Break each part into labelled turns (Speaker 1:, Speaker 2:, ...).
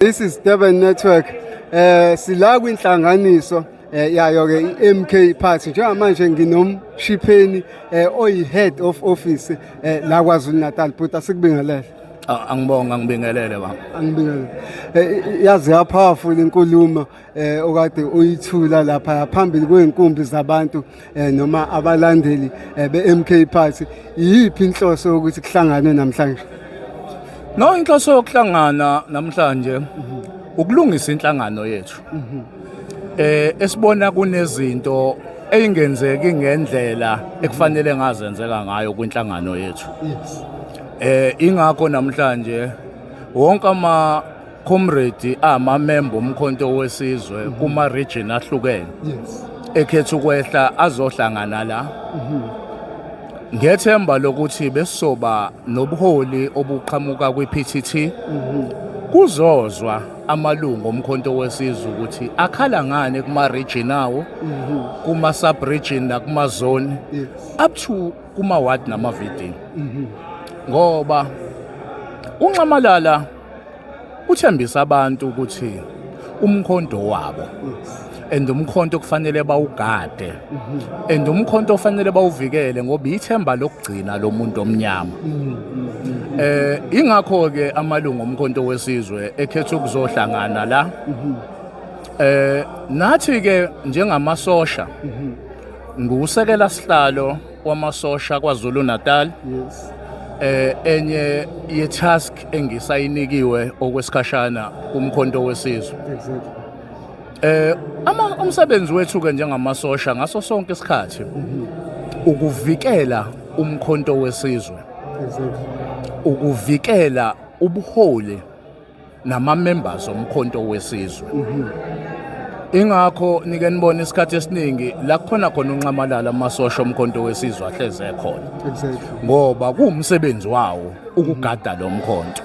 Speaker 1: This is Durban Network. Sila kwinhlanganiso yayo ke iMK Party. Njengamanje nginomshipheni oyi-head of office la KwaZulu Natal, but asikubingelele.
Speaker 2: Angibonga ngibingelele baba.
Speaker 1: Angibingelele. Yazi ya powerful inkulumo okade uyithula lapha phambili kweinkumbi zabantu noma abalandeli beMK Party. Yiphi inhloso ukuthi kuhlanganwe namhlanje?
Speaker 2: No, inhloso yokuhlangana namhlanje ukulungisa inhlangano yethu. Esibona kunezinto eyingenzeki ngendlela ekufanele ngazenzeka ngayo kwinhlangano yethu.
Speaker 1: Yes.
Speaker 2: Ingakho namhlanje wonke ama comrade member omkhonto wesizwe kuma region ahlukene.
Speaker 1: Yes.
Speaker 2: Ekhetha ukwehla azohlangana la. Ngethemba lokuthi besoba nobuholi obuqhamuka kwiPTT kuzozwa amalungu omkhonto wesizwe ukuthi akhala ngane kuma region awo, kuma sub region nakuma zone, up to kuma ward nama VD. Ngoba uNxamalala uthembisa abantu ukuthi umkhonto wabo and umkhonto kufanele bawugade and umkhonto kufanele bawuvikele ngoba ithemba lokugcina lo muntu omnyama. Ingakho ke amalungu omkhonto wesizwe ekhetha ukuzohlangana la. Nathi ke njengamasosha ngusekela sihlalo wamasosha kwaZulu Natal.
Speaker 1: Yes.
Speaker 2: Enye ye task engisayinikiwe okwesikhashana kumkhonto wesizwe.
Speaker 1: Exactly.
Speaker 2: Umsebenzi wethu ke njengamasosha ngaso sonke isikhathi ukuvikela umkhonto wesizwe.
Speaker 1: Exactly.
Speaker 2: Ukuvikela ubuholi nama members omkhonto wesizwe. Ingakho nike nibona isikhathi esiningi la khona uNxamalala amasosha omkhonto wesizwe ahleze khona.
Speaker 1: Exactly.
Speaker 2: Ngoba kuumsebenzi wawo ukugada lo mkhonto.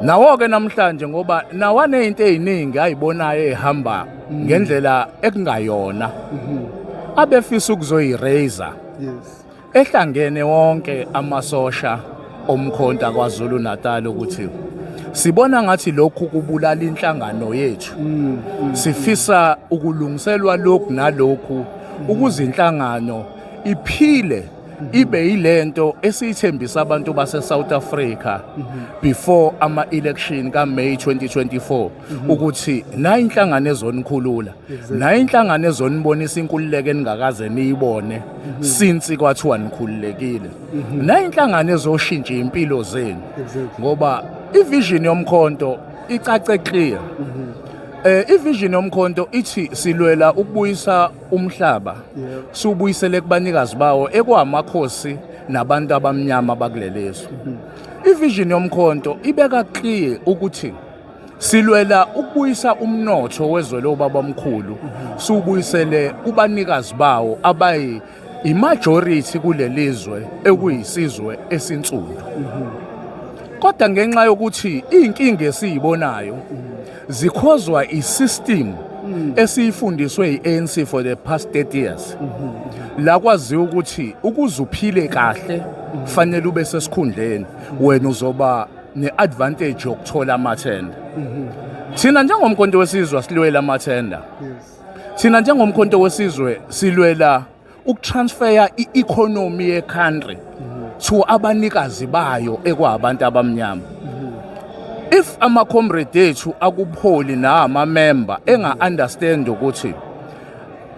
Speaker 2: Nawo ke namhlanje ngoba nawane into eziningi ayibonayo ehamba ngendlela ekungayona. Abefisa ukuzoyiraise.
Speaker 1: Yes.
Speaker 2: Ehlangene wonke amasosha omkhonto kwaZulu Natal ukuthi sibona ngathi lokhu kubulala inhlangano yethu. Sifisa ukulungiselwa lokhu nalokhu ukuze inhlangano iphile ibe yilento esiyithembisa abantu base South Africa before ama election ka May 2024 ukuthi na inhlangano ezonikhulula na inhlangano ezonibonisa inkululeko eningakaze niyibone since kwathiwa nikhululekile na inhlangano ezoshintsha impilo zenu ngoba ivision yomkhonto icace clear. Ivision yomkhonto ithi silwela ukubuyisa umhlaba subuyisele kubanikazi bawo ekwamakhosi nabantu abamnyama bakulelizwe. Ivision yomkhonto ibeka clear ukuthi silwela ukubuyisa umnotho wezwe lobaba omkhulu subuyisele kubanikazi bawo abayi imajority kulelizwe ekuyisizwe esinsundu. Kodwa ngenxa yokuthi inkinga esiyibonayo zikhozwa isystem esiyifundiswe iANC for the past 30 years. La kwaziwa ukuthi ukuze uphile kahle kufanele ube sesikhundleni wena uzoba neadvantage yokuthola amathenda. Thina njengomkhonto wesizwe silwela amathenda. Thina njengomkhonto wesizwe silwela ukutransfer i-economy ye-country to abanikazi bayo ekwabantu abamnyama. If ama comrade ethu akubuholi na ama member enga-understand ukuthi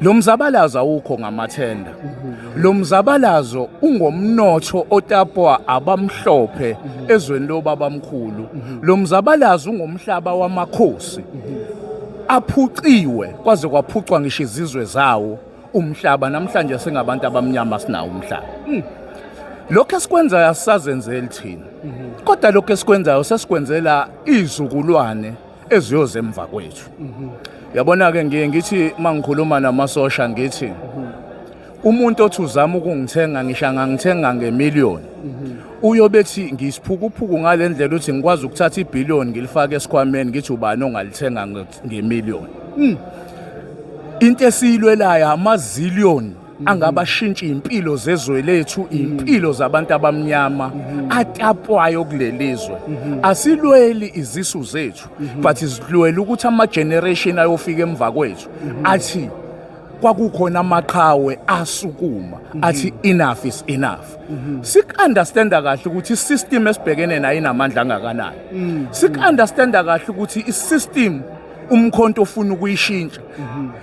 Speaker 2: lo mzabalazo ukho ngamathenda, lo mzabalazo ungomnotho otapwa abamhlophe ezweni lobaba omkhulu, lo mzabalazo ungomhlaba wamakhosi aphuciwe kwaze kwaphucwa ngisho izizwe zawo umhlaba namhlanje singabantu abamnyama sinawo umhlaba. Lokho esikwenzayo asazenzeli thina. Kodwa lokho esikwenzayo sesikwenzela izizukulwane eziyoze emva kwethu. Yabona ke ngithi mangikhuluma namasosha ngithi umuntu othi uzama ukungithenga ngisho ngangithenga ngemillion. Uyobethi ngisiphukuphuku ngalendlela uthi ngikwazi ukuthatha ibillion ngilifaka esikhwameni ngithi ubani ongalithenga ngemillion. Into esiyilwelayo amazillion angabashintsha impilo zezwe lethu, impilo zabantu abamnyama atapwayo kulelizwe. Asilweli izisu zethu, but isilweli ukuthi ama generation ayofika emva kwethu athi kwakukhona amaqhawe asukuma athi enough is enough. Sik-understanda kahle ukuthi isystem esibhekene nayo inamandla angakanani. Sik-understanda kahle ukuthi isystem umkhonto ofuna ukuyishintsha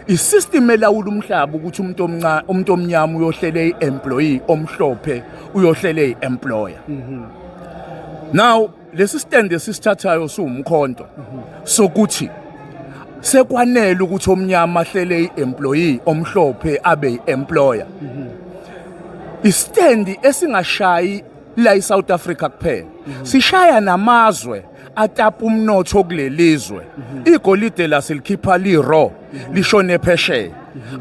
Speaker 2: isystem elawula umhlaba ukuthi umuntu omnyama uyohlela iemployee, omhlophe uyohlela iemployer. Now lesi stand esisithathayo siwumkhonto sokuthi sekwanele ukuthi omnyama ahlele iemployee, omhlophe abe iemployer. Istand esingashayi la eSouth Africa kuphela, sishaya namazwe atapa umnotho kulelizwe. Igolide la silikhipha li raw lishone phesheya,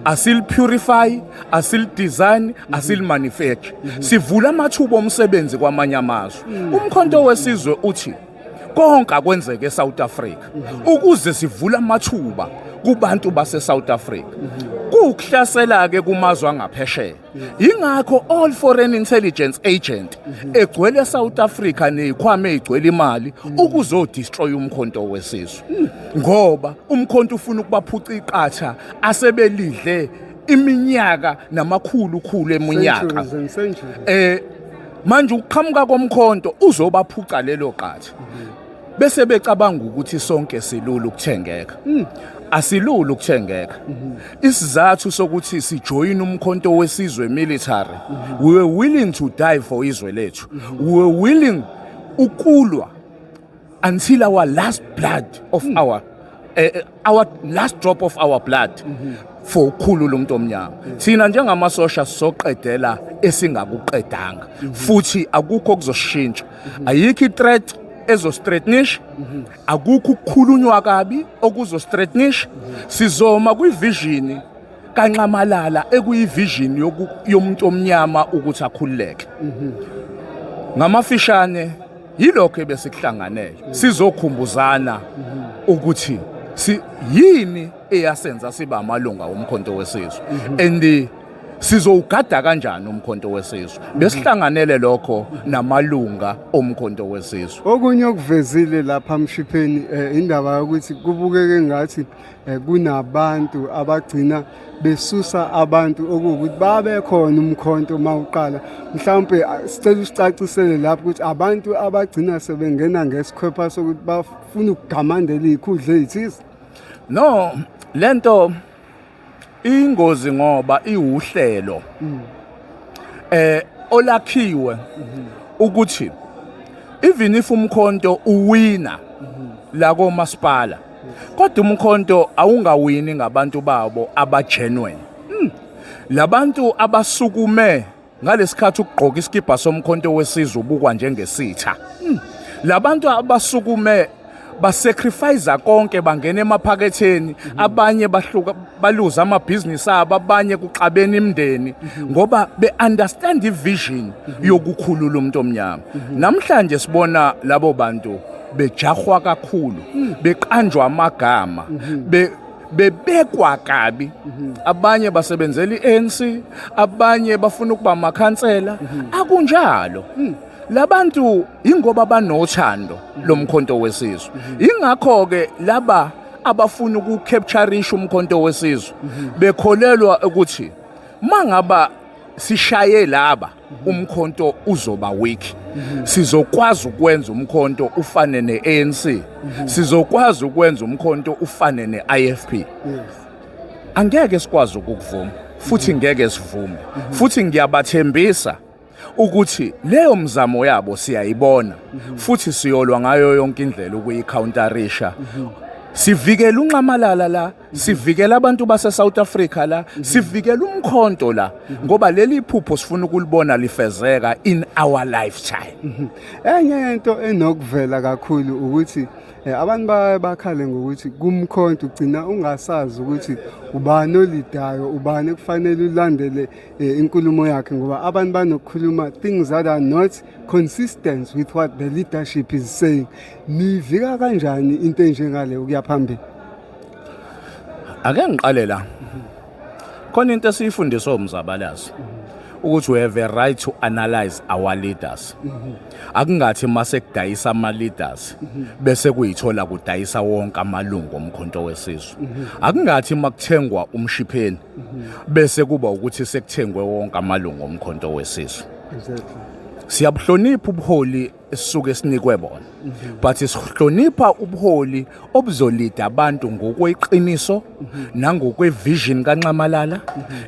Speaker 2: asil purify, asil design, asil manufacture. Sivula amathuba omsebenzi kwamanye amazwe. Umkhonto wesizwe uthi konke akwenzeke eSouth Africa ukuze sivula amathuba kubantu base South Africa. Kuhlasela ke kumazwe angaphesheya. Ingakho all foreign intelligence agent egcwele eSouth Africa nezikhwama ezigcwele imali ukuzodestroy umkhonto wesizwe. Ngoba umkhonto ufuna ukubaphuca iqatha asebelidle iminyaka namakhulu eminyaka. Manje ukuqhamuka komkhonto uzobaphuca lelo qatha. Bese becabanga ukuthi sonke silula ukuthengeka. Asilula ukuthengeka. Isizathu sokuthi sijoin umkhonto wesizwe military, we were willing to die for izwe lethu. We were willing ukulwa until our last blood of our last drop of our blood for ukhulula umuntu omnyama. Thina njengamasosha sizoqedela esingakuqedanga futhi akukho kuzoshintsha. Ayikho threat ezostraightnish, akukho ukukhulunywa kabi okuzostraightnish. Sizoma kwivision kanqamalala ekuyivision yomuntu omnyama ukuthi akhululeke. Ngamafishane yilokho ebesikuhlanganele sizokhumbuzana ukuthi yini eyasenza siba amalunga omkhonto wesizwe and sizowugada kanjani umkhonto wesizwe. Besihlanganele lokho namalunga omkhonto wesizwe.
Speaker 1: Okunye okuvezile lapha Mshipheni indaba yokuthi kubukeke ngathi kunabantu abagcina besusa abantu okuwukuthi babe khona umkhonto mawuqala. Mhlawumbe sicela usicacisele lapho ukuthi abantu abagcina sebengena ngesikhwepha sokuthi bafuna ukugamandela izikhundla ezithize.
Speaker 2: No, lento ingozi ngoba iwuhlelo olakhiwe ukuthi even if umkhonto uwina la komasipala kodwa umkhonto awungawini ngabantu babo abagenuine. Labantu abasukume ngalesikhathi ukugqoka iskipa somkhonto wesizwe ubukwa njengesitha. Labantu abasukume basacrifice konke bangena emaphaketheni, abanye bahluka baluza amabhizinisi abo, abanye kuqabena imndeni ngoba beunderstand ivision yokukhulula umuntu omnyama. Namhlanje sibona labo bantu bejahwa kakhulu, beqanjwa amagama, bebekwa kabi. Abanye basebenzela iANC, abanye bafuna ukuba amakhansela. Akunjalo. Labantu ingoba banothando lomkhonto wesizwe. Ingakho ke laba abafuna ukucaptureisha umkhonto wesizwe bekholelwa ukuthi mangaba sishaye laba umkhonto uzoba weak. Sizokwazi ukwenza umkhonto ufane neANC. Sizokwazi ukwenza umkhonto ufane neIFP. Angeke sikwazi ukuvuma futhi ngeke sivume. Futhi ngiyabathembisa ukuthi leyo mzamo yabo siyayibona futhi siyolwa ngayo yonke indlela ukuyicounterisha. Sivikela unqamalala la, sivikela abantu base South Africa la, sivikela umkhonto la ngoba leli iphupho sifuna ukulibona lifezeka in our lifetime.
Speaker 1: Enye into enokuvela kakhulu ukuthi abantu bakhale ngokuthi kumkhonto ugcina ungasazi ukuthi ubani olidayo, ubani kufanele ulandele inkulumo yakhe ngoba abantu banokukhuluma things that are not consistent with what the leadership is saying. Nivika kanjani into enjengale ukuya phambili?
Speaker 2: Ake ngiqale la. khona into esiyifundiswa umzabalazo ukuthi we have a right to analyze our leaders. Akungathi mase kudayisa ama leaders bese kuyithola kudayisa wonke amalungu omkhonto wesizwe. Akungathi makuthengwa umshipheni bese kuba ukuthi sekuthengwe wonke amalungu omkhonto wesizwe.
Speaker 1: Exactly.
Speaker 2: Siyabuhlonipha ubuholi esisuke sinikwe bona, but sihlonipha ubuholi obuzolida abantu ngokweqiniso nangokwevision kaNxamalala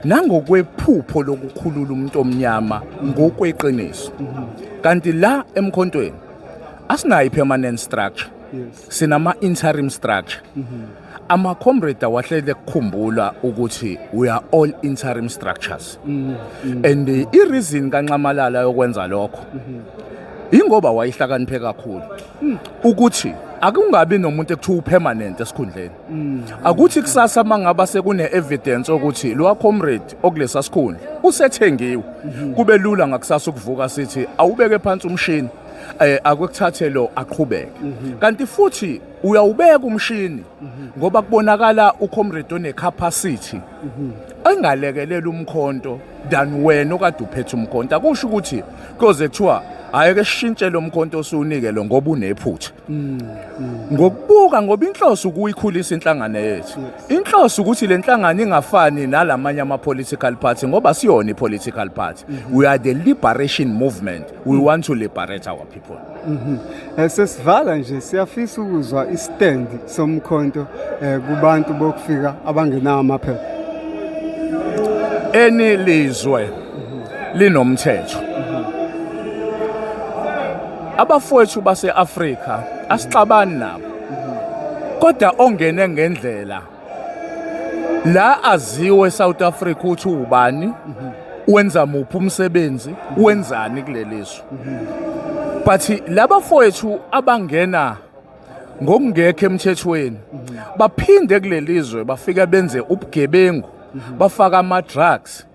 Speaker 2: nangokwephupho lokukhulula umuntu omnyama ngokweqiniso. Kanti la emkhontweni asinayo permanent structure, sinama interim structure. Ama comrade wahlele ukukhumbula ukuthi we are all interim structures. And the reason kaNxamalala yokwenza lokho ingoba wayihlakaniphe kakhulu ukuthi akungabi nomuntu ekuthiwa permanent esikhundleni. Akuthi kusasa mangaba sekune evidence ukuthi lo comrade okulesa sikhundla usethengiwe kube lula ngakusasa ukuvuka sithi awubeke phansi umshini akukuthathe lo aqhubeke. Kanti futhi uyawubeka umshini ngoba kubonakala ucomrade one capacity engalekelela umkhonto than wena okade uphethe umkhonto. Akusho ukuthi koze kuthiwa ayeke sishintshe lo mkhonto osunikele ngoba unephutha. Ngokubuka ngoba inhloso ukuyikhulisa inhlangano yethu. Inhloso ukuthi le nhlangano ingafani nalamanye ama political party ngoba siyona ipolitical party. We are the liberation movement. We want to liberate our people.
Speaker 1: Sesivala nje siyafisa ukuzwa istand somkhonto kubantu bokufika abangenawo amaphepha.
Speaker 2: Enilizwe linomthetho. Abafowethu base-Afrika asixabani nabo. Kodwa ongene ngendlela la aziwe South Africa ukuthi ubani, wenza muphi umsebenzi, wenzani kulelizwe. But labafowethu abangena ngokungekho emthethweni baphinde kulelizwe bafika benze ubugebengu, bafaka ama drugs,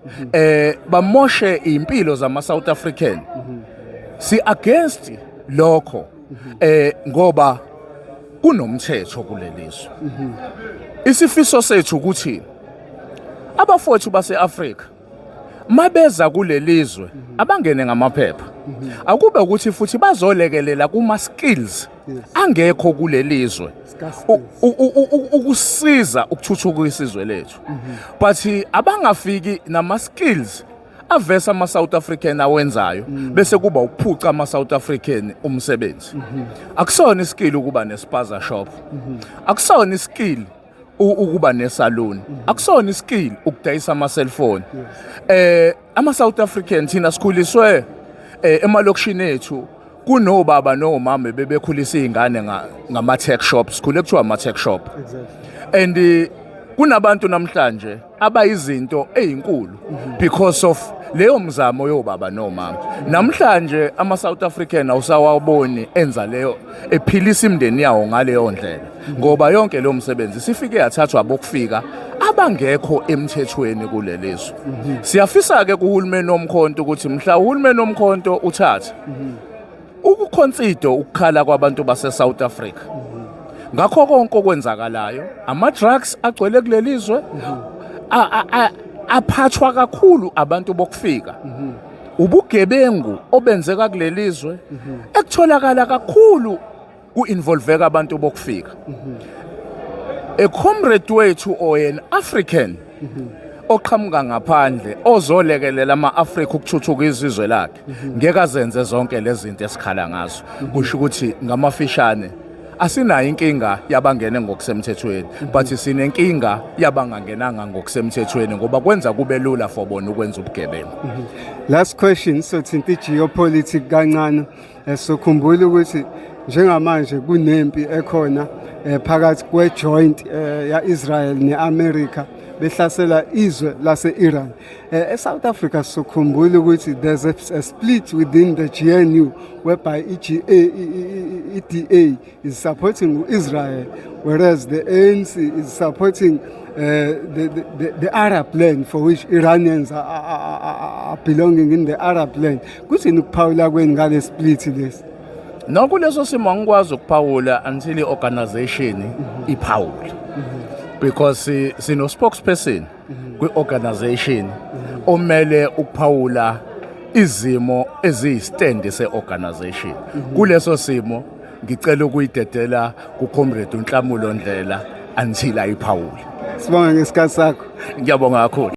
Speaker 2: bamoshe impilo zama South African. Si against lokho ngoba kunomthetho kulelizwe. Isifiso sethu ukuthi abafowethu base-Afrika mabeza kulelizwe abangene ngamaphepha akube ukuthi futhi bazolekelela kuma skills angekho kulelizwe ukusiza ukuthuthukisa isizwe lethu. But abangafiki nama skills avesa ama South African awenzayo bese kuba ukuphuca ama South African umsebenzi. Akusona iskill ukuba nespaza shop. Akusona iskill ukuba nesalon. Akusona iskill ukudayisa ama cellphone. Ama South African thina sikhuliswe emalokishini ethu kunobaba nomama bebekhulisa izingane ngama tech shops, kule kuthiwa ama tech shop. And kunabantu namhlanje abayizinto ezinkulu because of leyo mzamo yobaba nomama. Namhlanje ama South African awusawaboni enza leyo ephilisa imndeni yawo ngaleyo ndlela ngoba yonke lo msebenzi sifike yathathwa abokufika abangekho emthethweni kulelizwe. Siyafisa ke kuhulumeni nomkhonto ukuthi mhla uhulumeni nomkhonto uthatha ukuconsider ukukhala kwabantu base South Africa. Ngakho konke okwenzakalayo ama drugs agcwele kulelizwe aphathwa kakhulu abantu bokufika. Ubugebengu obenzeka kulelizwe ekutholakala kakhulu kuinvolveka abantu bokufika. A comrade wethu or an African oqhamuka ngaphandle ozolekelela ama-Afrika ukuthuthuka izizwe lakhe ngeke azenze zonke lezi zinto esikhala ngazo. Kusho ukuthi ngamafishane asinayo inkinga yabangene ngokusemthethweni but sinenkinga yabangangenanga ngokusemthethweni ngoba kwenza kube lula for bona ukwenza ubugebengu.
Speaker 1: Last question, so thinta geopolitics kancane. Sokhumbula ukuthi njengamanje kunempi ekhona phakathi kwejoint ya Israel neAmerica behlasela izwe lase-Iran. South Africa sokhumbula ukuthi there's a split within the GNU whereby EDA is supporting Israel whereas the ANC is supporting the Arab land for which Iranians are belonging in the Arab land. Kuthini ukuphawula kweni ngale split lesi?
Speaker 2: Nokuleso simo angikwazi ukuphawula until iorganization iphawula. because sino spokesperson kwi-organization omele ukuphawula izimo eziyistand se-organization. Kuleso simo ngicela ukuyidedela kuComrade uNhlamulo Ndlela until ayiphawule.
Speaker 1: Sibonga ngesikhathi sakho.
Speaker 2: Ngiyabonga kakhulu.